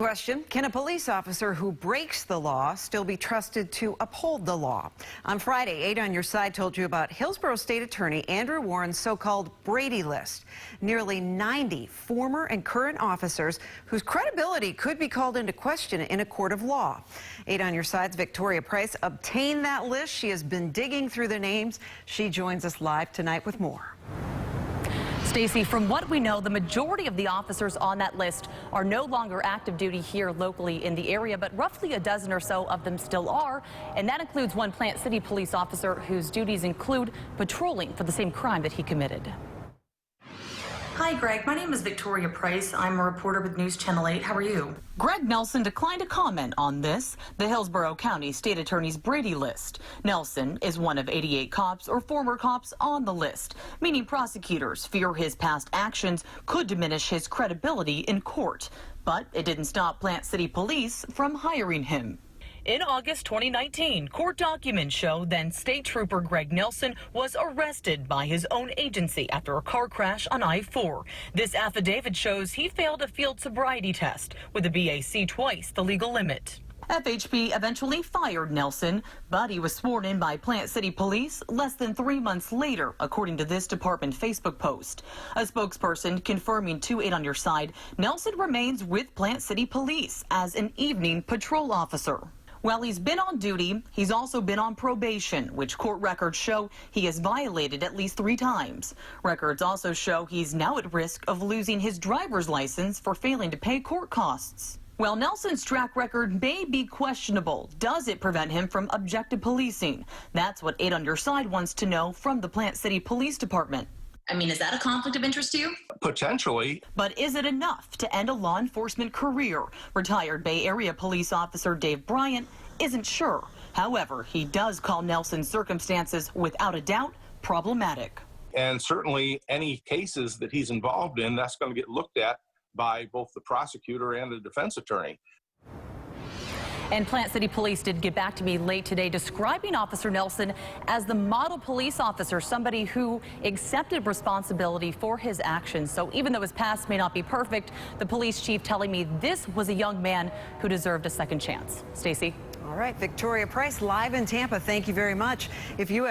Question, can a police officer who breaks the law still be trusted to uphold the law? On Friday, 8 on Your Side told you about Hillsborough State Attorney Andrew Warren's so-called Brady List. Nearly 90 former and current officers whose credibility could be called into question in a court of law. 8 on Your Side's Victoria Price obtained that list. She has been digging through the names. She joins us live tonight with more. Stacy, from what we know, the majority of the officers on that list are no longer active duty here locally in the area, but roughly a dozen or so of them still are. And that includes one Plant City police officer whose duties include patrolling for the same crime that he committed. Hi, Greg. My name is Victoria Price. I'm a reporter with News Channel 8. How are you? Greg Nelson declined to comment on this, the Hillsborough County State Attorney's Brady List. Nelson is one of 88 cops or former cops on the list, meaning prosecutors fear his past actions could diminish his credibility in court. But it didn't stop Plant City Police from hiring him. In August 2019, court documents show then State Trooper Greg Nelson was arrested by his own agency after a car crash on I-4. This affidavit shows he failed a field sobriety test with a BAC twice the legal limit. FHP eventually fired Nelson, but he was sworn in by Plant City Police less than 3 months later, according to this department Facebook post. A spokesperson confirming to 8 on Your Side, Nelson remains with Plant City Police as an evening patrol officer. While he's been on duty, he's also been on probation, which court records show he has violated at least 3 times. Records also show he's now at risk of losing his driver's license for failing to pay court costs. While Nelson's track record may be questionable, does it prevent him from objective policing? That's what 8 on Your Side wants to know from the Plant City Police Department. I mean, is that a conflict of interest to you? Potentially. But is it enough to end a law enforcement career? Retired Bay Area police officer Dave Bryant isn't sure. However, he does call Nelson's circumstances, without a doubt, problematic. And certainly any cases that he's involved in, that's going to get looked at by both the prosecutor and the defense attorney. And Plant City Police did get back to me late today describing Officer Nelson as the model police officer, somebody who accepted responsibility for his actions. So even though his past may not be perfect, the police chief telling me this was a young man who deserved a second chance. Stacy? All right, Victoria Price live in Tampa. Thank you very much. If you have